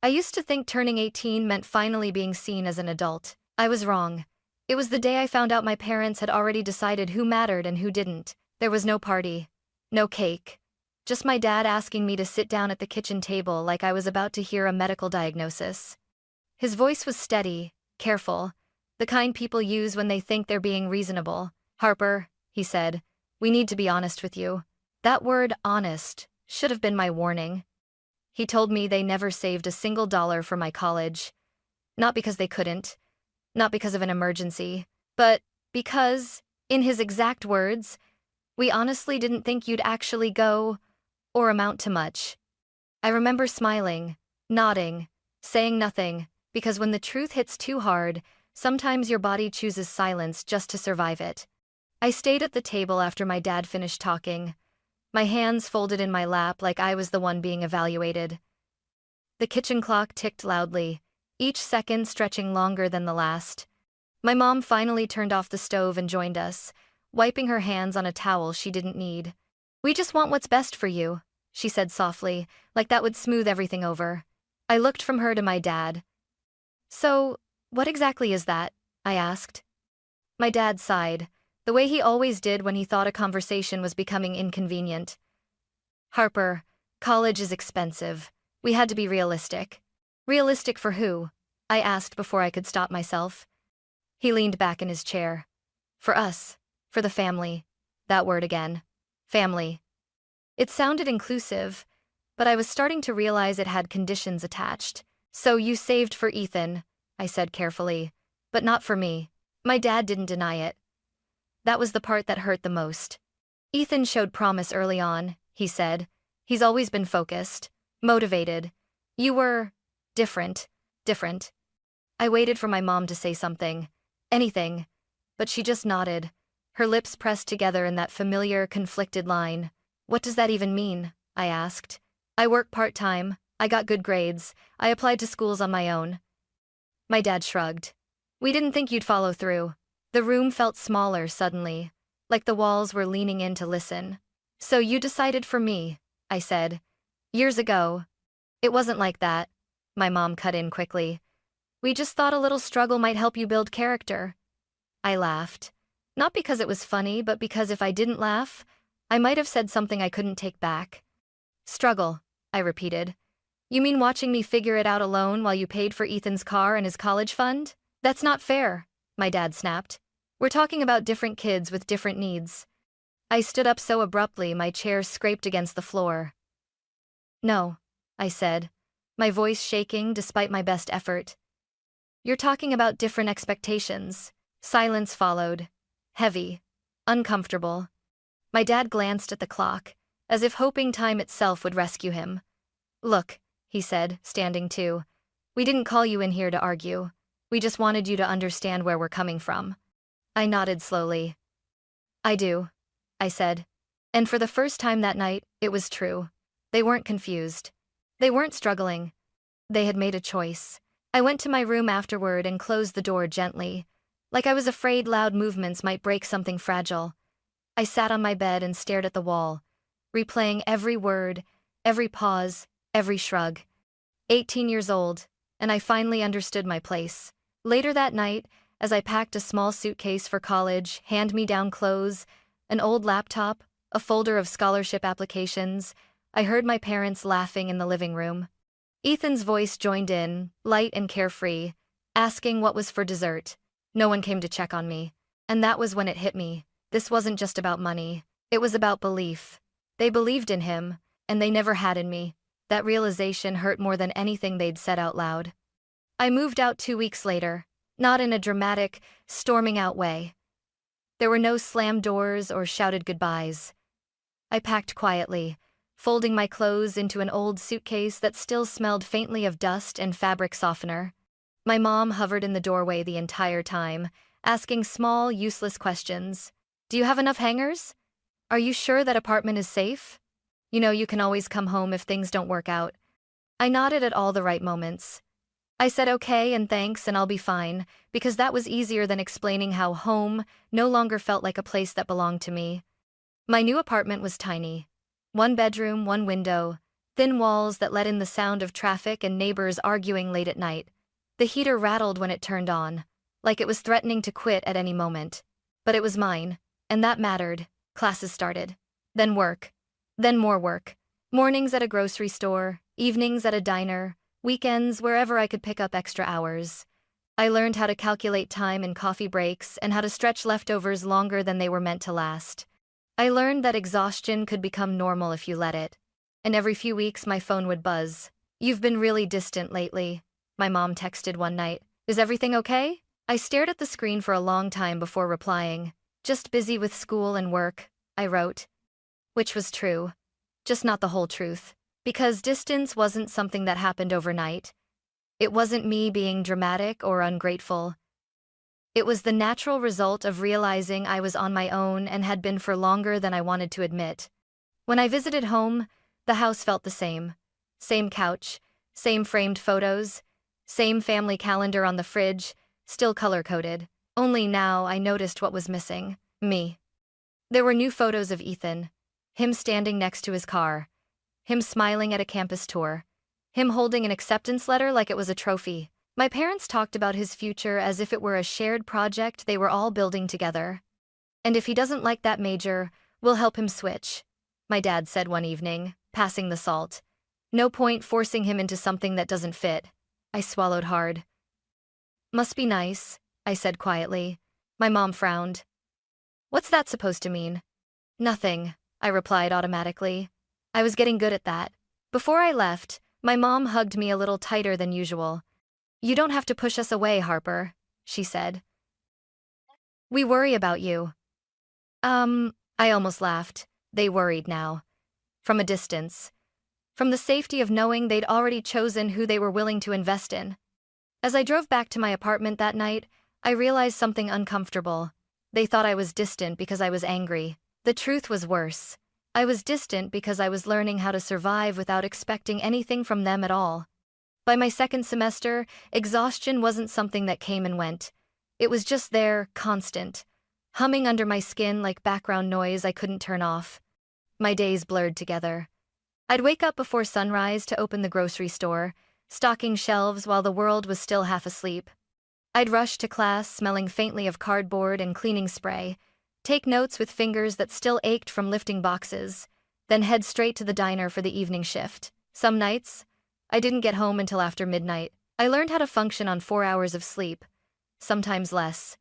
I used to think turning 18 meant finally being seen as an adult. I was wrong. It was the day I found out my parents had already decided who mattered and who didn't. There was no party. No cake. Just my dad asking me to sit down at the kitchen table like I was about to hear a medical diagnosis. His voice was steady, careful, the kind people use when they think they're being reasonable. "Harper," he said, "we need to be honest with you." That word, honest, should have been my warning. He told me they never saved a single dollar for my college. Not because they couldn't, not because of an emergency, but because, in his exact words, "we honestly didn't think you'd actually go or amount to much." I remember smiling, nodding, saying nothing, because when the truth hits too hard, sometimes your body chooses silence just to survive it. I stayed at the table after my dad finished talking, my hands folded in my lap like I was the one being evaluated. The kitchen clock ticked loudly, each second stretching longer than the last. My mom finally turned off the stove and joined us, wiping her hands on a towel she didn't need. "We just want what's best for you," she said softly, like that would smooth everything over. I looked from her to my dad. "So, what exactly is that?" I asked. My dad sighed, the way he always did when he thought a conversation was becoming inconvenient. "Harper, college is expensive. We had to be realistic." "Realistic for who?" I asked before I could stop myself. He leaned back in his chair. "For us. For the family." That word again. Family. It sounded inclusive, but I was starting to realize it had conditions attached. "So you saved for Ethan," I said carefully, "but not for me." My dad didn't deny it. That was the part that hurt the most. "Ethan showed promise early on," he said. "He's always been focused, motivated. You were different. I waited for my mom to say something, anything, but she just nodded, her lips pressed together in that familiar, conflicted line. "What does that even mean?" I asked. "I work part-time, I got good grades, I applied to schools on my own." My dad shrugged. "We didn't think you'd follow through." The room felt smaller suddenly, like the walls were leaning in to listen. "So you decided for me," I said. "Years ago." "It wasn't like that," my mom cut in quickly. "We just thought a little struggle might help you build character." I laughed. Not because it was funny, but because if I didn't laugh, I might have said something I couldn't take back. "Struggle," I repeated. "You mean watching me figure it out alone while you paid for Ethan's car and his college fund? That's not fair," my dad snapped. "We're talking about different kids with different needs." I stood up so abruptly my chair scraped against the floor. "No," I said, my voice shaking despite my best effort. "You're talking about different expectations." Silence followed. Heavy. Uncomfortable. My dad glanced at the clock, as if hoping time itself would rescue him. "Look," he said, standing too. "We didn't call you in here to argue. We just wanted you to understand where we're coming from." I nodded slowly. "I do," I said. And for the first time that night, it was true. They weren't confused. They weren't struggling. They had made a choice. I went to my room afterward and closed the door gently, like I was afraid loud movements might break something fragile. I sat on my bed and stared at the wall, replaying every word, every pause, every shrug. 18 years old, and I finally understood my place. Later that night, as I packed a small suitcase for college, hand-me-down clothes, an old laptop, a folder of scholarship applications, I heard my parents laughing in the living room. Ethan's voice joined in, light and carefree, asking what was for dessert. No one came to check on me. And that was when it hit me. This wasn't just about money. It was about belief. They believed in him, and they never had in me. That realization hurt more than anything they'd said out loud. I moved out 2 weeks later, not in a dramatic, storming out way. There were no slammed doors or shouted goodbyes. I packed quietly, folding my clothes into an old suitcase that still smelled faintly of dust and fabric softener. My mom hovered in the doorway the entire time, asking small, useless questions. "Do you have enough hangers? Are you sure that apartment is safe? You know you can always come home if things don't work out." I nodded at all the right moments. I said okay and thanks and I'll be fine, because that was easier than explaining how home no longer felt like a place that belonged to me. My new apartment was tiny. 1 bedroom, 1 window, Thin walls that let in the sound of traffic and neighbors arguing late at night. The heater rattled when it turned on, like it was threatening to quit at any moment. But it was mine, and that mattered. Classes started. Then work. Then more work. Mornings at a grocery store, evenings at a diner, weekends wherever I could pick up extra hours. I learned how to calculate time in coffee breaks and how to stretch leftovers longer than they were meant to last. I learned that exhaustion could become normal if you let it. And every few weeks my phone would buzz. "You've been really distant lately," my mom texted one night. "Is everything okay?" I stared at the screen for a long time before replying. "Just busy with school and work," I wrote. Which was true. Just not the whole truth. Because distance wasn't something that happened overnight. It wasn't me being dramatic or ungrateful. It was the natural result of realizing I was on my own and had been for longer than I wanted to admit. When I visited home, the house felt the same. Same couch, same framed photos, same family calendar on the fridge, still color-coded. Only now I noticed what was missing. Me. There were new photos of Ethan. Him standing next to his car. Him smiling at a campus tour. Him holding an acceptance letter like it was a trophy. My parents talked about his future as if it were a shared project they were all building together. "And if he doesn't like that major, we'll help him switch," my dad said one evening, passing the salt. "No point forcing him into something that doesn't fit." I swallowed hard. "Must be nice," I said quietly. My mom frowned. "What's that supposed to mean?" "Nothing," I replied automatically. I was getting good at that. Before I left, my mom hugged me a little tighter than usual. "You don't have to push us away, Harper," she said. "We worry about you." I almost laughed. They worried now. From a distance. From the safety of knowing they'd already chosen who they were willing to invest in. As I drove back to my apartment that night, I realized something uncomfortable. They thought I was distant because I was angry. The truth was worse. I was distant because I was learning how to survive without expecting anything from them at all. By my second semester, exhaustion wasn't something that came and went. It was just there, constant. Humming under my skin like background noise I couldn't turn off. My days blurred together. I'd wake up before sunrise to open the grocery store, stocking shelves while the world was still half asleep. I'd rush to class smelling faintly of cardboard and cleaning spray, take notes with fingers that still ached from lifting boxes, then head straight to the diner for the evening shift. Some nights, I didn't get home until after midnight. I learned how to function on 4 hours of sleep, sometimes less.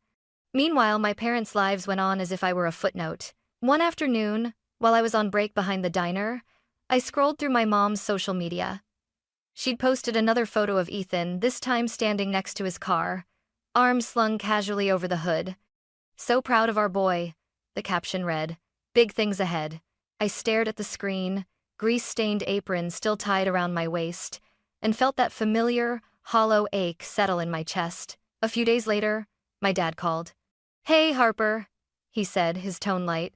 Meanwhile, my parents' lives went on as if I were a footnote. One afternoon, while I was on break behind the diner, I scrolled through my mom's social media. She'd posted another photo of Ethan, this time standing next to his car, arms slung casually over the hood. "So proud of our boy," the caption read. "Big things ahead." I stared at the screen, grease-stained apron still tied around my waist, and felt that familiar, hollow ache settle in my chest. A few days later, my dad called. "Hey, Harper," he said, his tone light.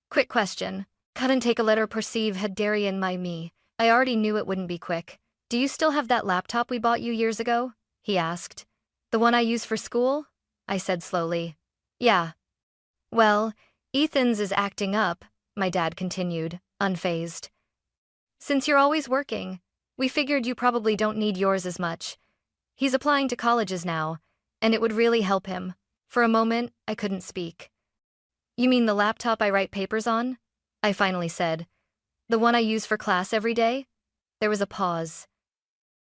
"Quick question. Couldn't take a letter perceive had Darian my me. I already knew it wouldn't be quick. Do you still have that laptop we bought you years ago?" he asked. "The one I use for school?" I said slowly. "Yeah." "Well, Ethan's is acting up," my dad continued, unfazed. "Since you're always working, we figured you probably don't need yours as much. He's applying to colleges now, and it would really help him." For a moment, I couldn't speak. "You mean the laptop I write papers on?" I finally said. "The one I use for class every day?" There was a pause.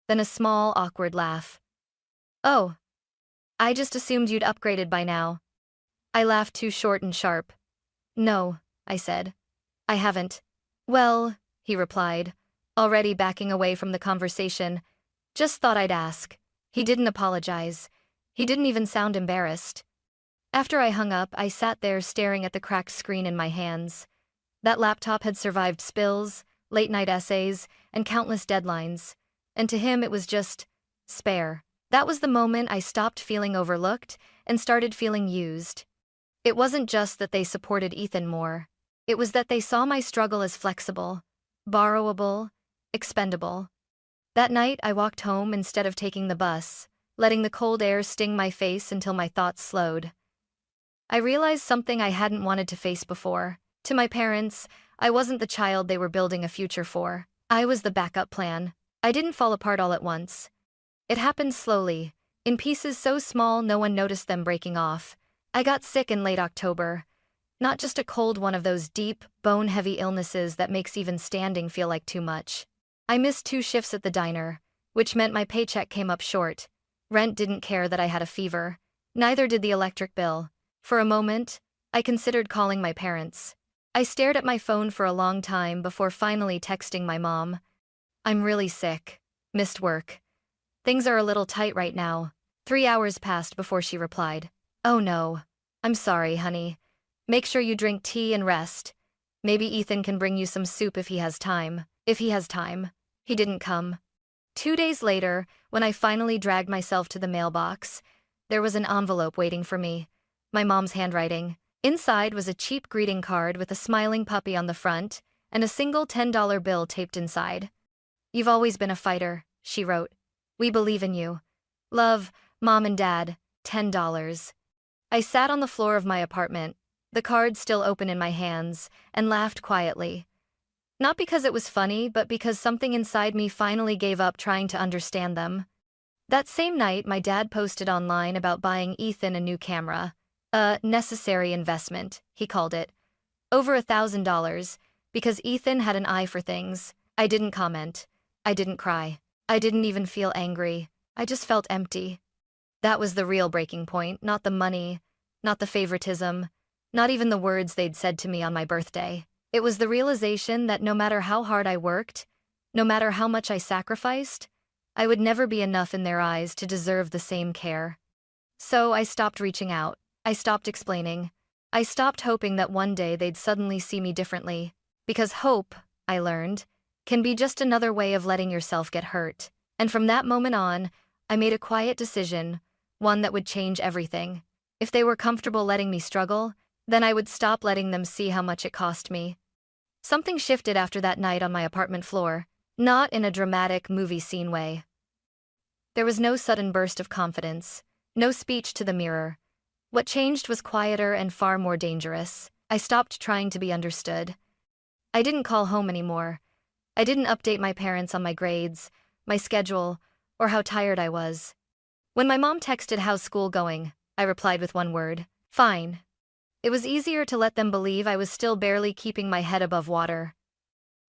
Then a small, awkward laugh. "Oh. I just assumed you'd upgraded by now." I laughed too short and sharp. "No," I said. "I haven't." "Well," he replied, already backing away from the conversation. "Just thought I'd ask." He didn't apologize. He didn't even sound embarrassed. After I hung up, I sat there staring at the cracked screen in my hands. That laptop had survived spills, late-night essays, and countless deadlines. And to him it was just spare. That was the moment I stopped feeling overlooked and started feeling used. It wasn't just that they supported Ethan more. It was that they saw my struggle as flexible, borrowable, expendable. That night, I walked home instead of taking the bus, letting the cold air sting my face until my thoughts slowed. I realized something I hadn't wanted to face before. To my parents, I wasn't the child they were building a future for. I was the backup plan. I didn't fall apart all at once. It happened slowly, in pieces so small no one noticed them breaking off. I got sick in late October. Not just a cold, one of those deep, bone-heavy illnesses that makes even standing feel like too much. I missed 2 shifts at the diner, which meant my paycheck came up short. Rent didn't care that I had a fever. Neither did the electric bill. For a moment, I considered calling my parents. I stared at my phone for a long time before finally texting my mom. "I'm really sick. Missed work. Things are a little tight right now." 3 hours passed before she replied. "Oh no. I'm sorry, honey. Make sure you drink tea and rest. Maybe Ethan can bring you some soup if he has time." If he has time. He didn't come. 2 days later, when I finally dragged myself to the mailbox, there was an envelope waiting for me. My mom's handwriting. Inside was a cheap greeting card with a smiling puppy on the front and a single $10 bill taped inside. "You've always been a fighter," she wrote. "We believe in you. Love, Mom and Dad, $10. I sat on the floor of my apartment, the card still open in my hands, and laughed quietly. Not because it was funny, but because something inside me finally gave up trying to understand them. That same night, my dad posted online about buying Ethan a new camera. A necessary investment, he called it. Over $1,000, because Ethan had an eye for things. I didn't comment. I didn't cry. I didn't even feel angry. I just felt empty. That was the real breaking point, not the money, not the favoritism, not even the words they'd said to me on my birthday. It was the realization that no matter how hard I worked, no matter how much I sacrificed, I would never be enough in their eyes to deserve the same care. So I stopped reaching out. I stopped explaining. I stopped hoping that one day they'd suddenly see me differently. Because hope, I learned, can be just another way of letting yourself get hurt. And from that moment on, I made a quiet decision, one that would change everything. If they were comfortable letting me struggle, then I would stop letting them see how much it cost me. Something shifted after that night on my apartment floor, not in a dramatic movie scene way. There was no sudden burst of confidence, no speech to the mirror. What changed was quieter and far more dangerous. I stopped trying to be understood. I didn't call home anymore. I didn't update my parents on my grades, my schedule, or how tired I was. When my mom texted, "How's school going?" I replied with one word: "Fine." It was easier to let them believe I was still barely keeping my head above water.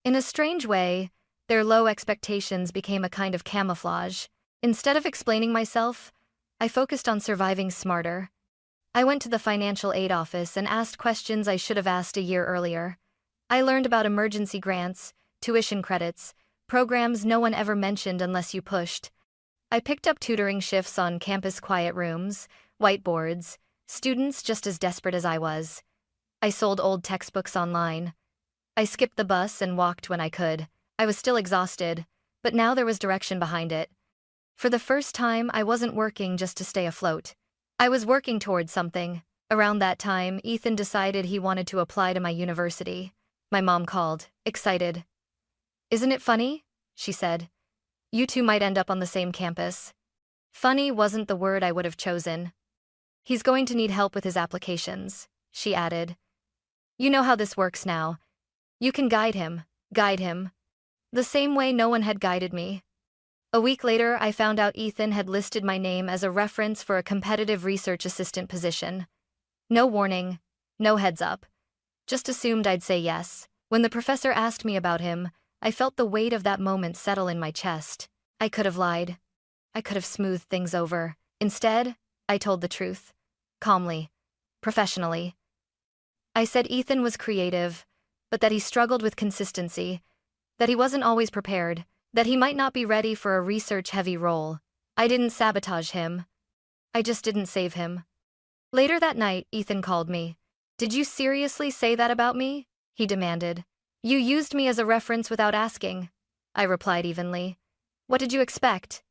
In a strange way, their low expectations became a kind of camouflage. Instead of explaining myself, I focused on surviving smarter. I went to the financial aid office and asked questions I should have asked a year earlier. I learned about emergency grants, tuition credits, programs no one ever mentioned unless you pushed. I picked up tutoring shifts on campus quiet rooms, whiteboards, students just as desperate as I was. I sold old textbooks online. I skipped the bus and walked when I could. I was still exhausted, but now there was direction behind it. For the first time, I wasn't working just to stay afloat. I was working towards something. Around that time, Ethan decided he wanted to apply to my university. My mom called, excited. "Isn't it funny?" she said. "You two might end up on the same campus." Funny wasn't the word I would have chosen. "He's going to need help with his applications," she added. "You know how this works now. You can guide him. The same way no one had guided me." A week later, I found out Ethan had listed my name as a reference for a competitive research assistant position. No warning, no heads up. Just assumed I'd say yes. When the professor asked me about him, I felt the weight of that moment settle in my chest. I could have lied. I could have smoothed things over. Instead, I told the truth. Calmly. Professionally. I said Ethan was creative, but that he struggled with consistency, that he wasn't always prepared, that he might not be ready for a research-heavy role. I didn't sabotage him. I just didn't save him. Later that night, Ethan called me. "Did you seriously say that about me?" he demanded. "You used me as a reference without asking," I replied evenly. "What did you expect?"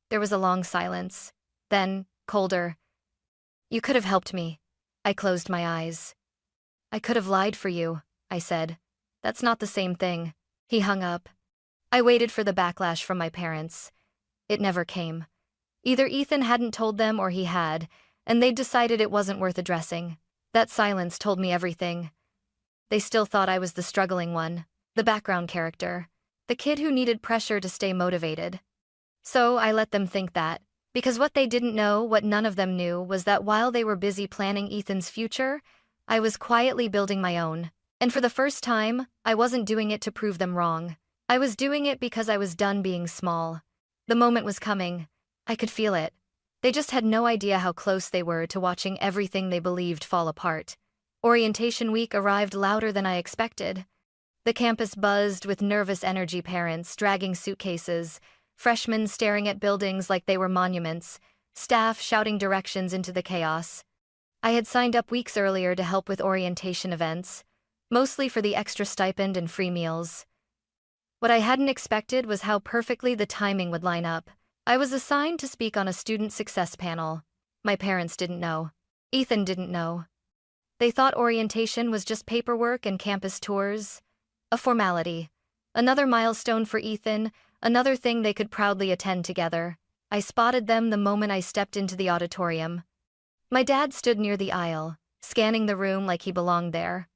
There was a long silence. Then, colder. "You could have helped me." I closed my eyes. "I could have lied for you," I said. "That's not the same thing." He hung up. I waited for the backlash from my parents. It never came. Either Ethan hadn't told them or he had, and they'd decided it wasn't worth addressing. That silence told me everything. They still thought I was the struggling one, the background character, the kid who needed pressure to stay motivated. So I let them think that. Because what they didn't know, what none of them knew, was that while they were busy planning Ethan's future, I was quietly building my own. And for the first time, I wasn't doing it to prove them wrong. I was doing it because I was done being small. The moment was coming. I could feel it. They just had no idea how close they were to watching everything they believed fall apart. Orientation week arrived louder than I expected. The campus buzzed with nervous energy, parents dragging suitcases, freshmen staring at buildings like they were monuments, staff shouting directions into the chaos. I had signed up weeks earlier to help with orientation events, mostly for the extra stipend and free meals. What I hadn't expected was how perfectly the timing would line up. I was assigned to speak on a student success panel. My parents didn't know. Ethan didn't know. They thought orientation was just paperwork and campus tours. A formality. Another milestone for Ethan, another thing they could proudly attend together. I spotted them the moment I stepped into the auditorium. My dad stood near the aisle, scanning the room like he belonged there.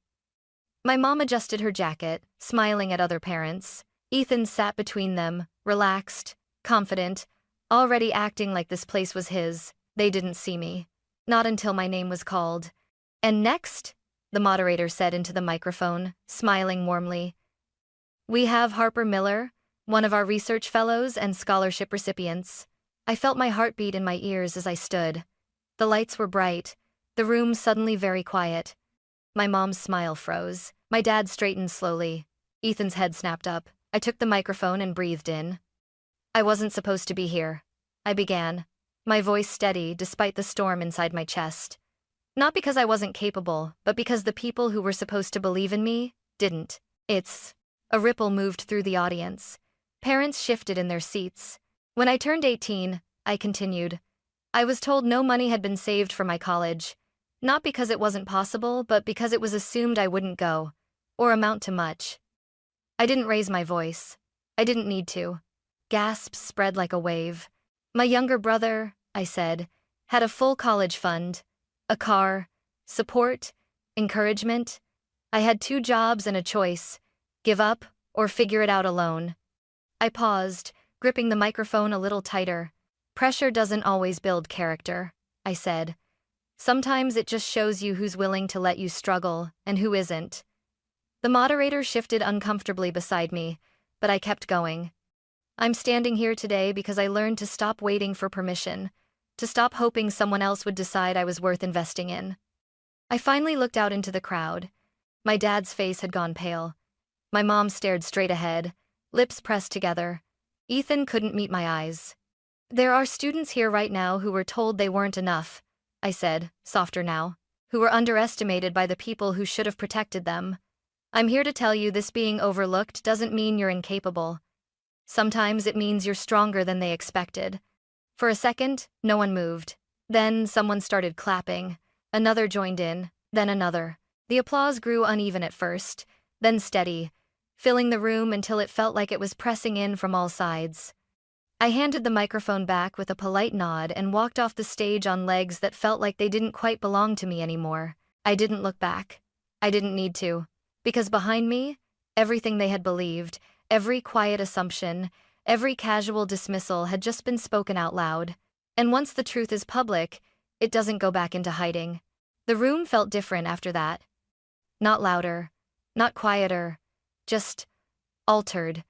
My mom adjusted her jacket, smiling at other parents. Ethan sat between them, relaxed, confident, already acting like this place was his. They didn't see me. Not until my name was called. "And next," the moderator said into the microphone, smiling warmly, "we have Harper Miller, one of our research fellows and scholarship recipients." I felt my heartbeat in my ears as I stood. The lights were bright, the room suddenly very quiet. My mom's smile froze. My dad straightened slowly. Ethan's head snapped up. I took the microphone and breathed in. "I wasn't supposed to be here," I began, my voice steady despite the storm inside my chest. Not because I wasn't capable, but because the people who were supposed to believe in me didn't. A ripple moved through the audience. Parents shifted in their seats. When I turned 18, I continued. I was told no money had been saved for my college. Not because it wasn't possible, but because it was assumed I wouldn't go, or amount to much. I didn't raise my voice. I didn't need to. Gasps spread like a wave. My younger brother, I said, had a full college fund, a car, support, encouragement. I had 2 jobs and a choice: give up or figure it out alone. I paused, gripping the microphone a little tighter. "Pressure doesn't always build character," I said. "Sometimes it just shows you who's willing to let you struggle and who isn't." The moderator shifted uncomfortably beside me, but I kept going. "I'm standing here today because I learned to stop waiting for permission, to stop hoping someone else would decide I was worth investing in." I finally looked out into the crowd. My dad's face had gone pale. My mom stared straight ahead, lips pressed together. Ethan couldn't meet my eyes. "There are students here right now who were told they weren't enough," I said, softer now, "who were underestimated by the people who should have protected them. I'm here to tell you this being overlooked doesn't mean you're incapable. Sometimes it means you're stronger than they expected." For a second, no one moved. Then someone started clapping. Another joined in, then another. The applause grew uneven at first, then steady, filling the room until it felt like it was pressing in from all sides. I handed the microphone back with a polite nod and walked off the stage on legs that felt like they didn't quite belong to me anymore. I didn't look back. I didn't need to. Because behind me, everything they had believed, every quiet assumption, every casual dismissal had just been spoken out loud. And once the truth is public, it doesn't go back into hiding. The room felt different after that. Not louder, not quieter, just altered.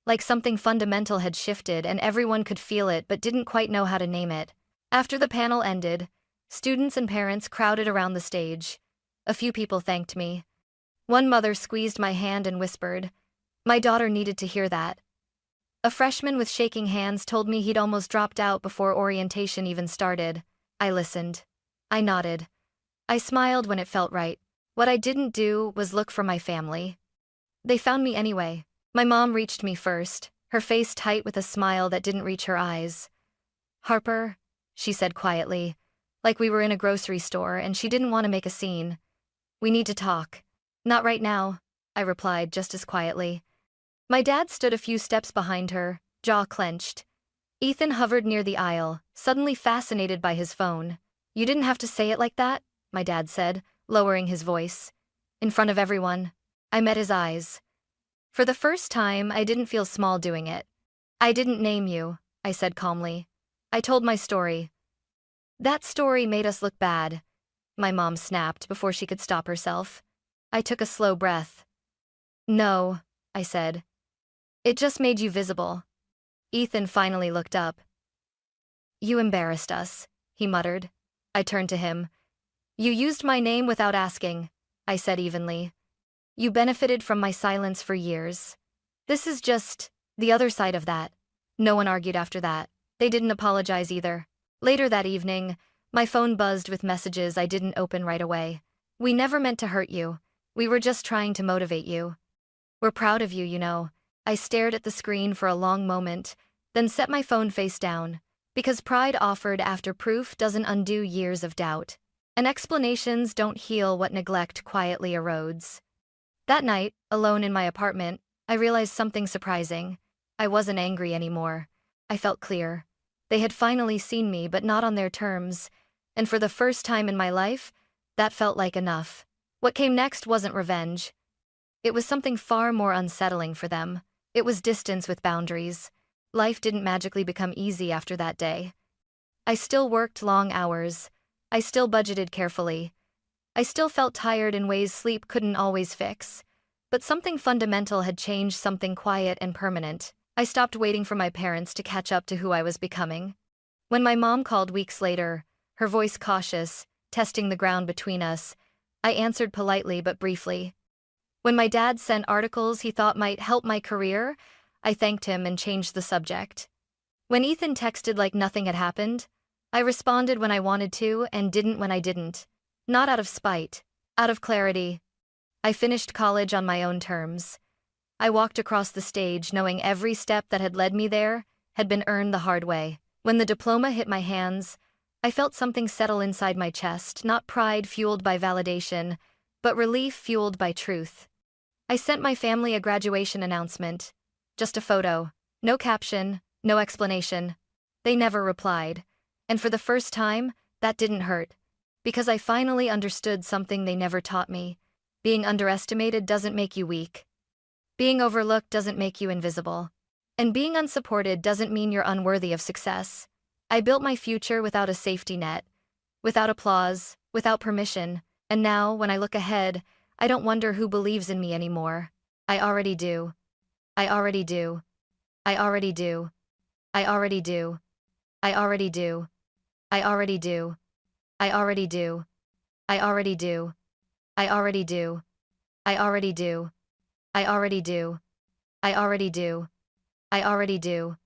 Like something fundamental had shifted and everyone could feel it but didn't quite know how to name it. After the panel ended, students and parents crowded around the stage. A few people thanked me. One mother squeezed my hand and whispered, "My daughter needed to hear that." A freshman with shaking hands told me he'd almost dropped out before orientation even started. I listened. I nodded. I smiled when it felt right. What I didn't do was look for my family. They found me anyway. My mom reached me first, her face tight with a smile that didn't reach her eyes. "Harper," she said quietly, like we were in a grocery store and she didn't want to make a scene. "We need to talk." "Not right now," I replied just as quietly. My dad stood a few steps behind her, jaw clenched. Ethan hovered near the aisle, suddenly fascinated by his phone. "You didn't have to say it like that," my dad said, lowering his voice. "In front of everyone." I met his eyes. For the first time, I didn't feel small doing it. I didn't name you, I said calmly. I told my story. That story made us look bad, my mom snapped before she could stop herself. I took a slow breath. No, I said. It just made you visible. Ethan finally looked up. You embarrassed us, he muttered. I turned to him. You used my name without asking, I said evenly. You benefited from my silence for years. This is just the other side of that. No one argued after that. They didn't apologize either. Later that evening, my phone buzzed with messages I didn't open right away. We never meant to hurt you. We were just trying to motivate you. We're proud of you, you know. I stared at the screen for a long moment, then set my phone face down, because pride offered after proof doesn't undo years of doubt, and explanations don't heal what neglect quietly erodes. That night, alone in my apartment, I realized something surprising. I wasn't angry anymore. I felt clear. They had finally seen me, but not on their terms, and for the first time in my life, that felt like enough. What came next wasn't revenge. It was something far more unsettling for them. It was distance with boundaries. Life didn't magically become easy after that day. I still worked long hours. I still budgeted carefully. I still felt tired in ways sleep couldn't always fix. But something fundamental had changed, something quiet and permanent. I stopped waiting for my parents to catch up to who I was becoming. When my mom called weeks later, her voice cautious, testing the ground between us, I answered politely but briefly. When my dad sent articles he thought might help my career, I thanked him and changed the subject. When Ethan texted like nothing had happened, I responded when I wanted to and didn't when I didn't. Not out of spite, out of clarity. I finished college on my own terms. I walked across the stage knowing every step that had led me there had been earned the hard way. When the diploma hit my hands, I felt something settle inside my chest, not pride fueled by validation, but relief fueled by truth. I sent my family a graduation announcement. Just a photo. No caption, no explanation. They never replied. And for the first time, that didn't hurt. Because I finally understood something they never taught me. Being underestimated doesn't make you weak. Being overlooked doesn't make you invisible. And being unsupported doesn't mean you're unworthy of success. I built my future without a safety net, without applause, without permission, and now, when I look ahead, I don't wonder who believes in me anymore. I already do. I already do. I already do. I already do. I already do. I already do. I already do. I already do. I already do. I already do. I already do. I already do. I already do.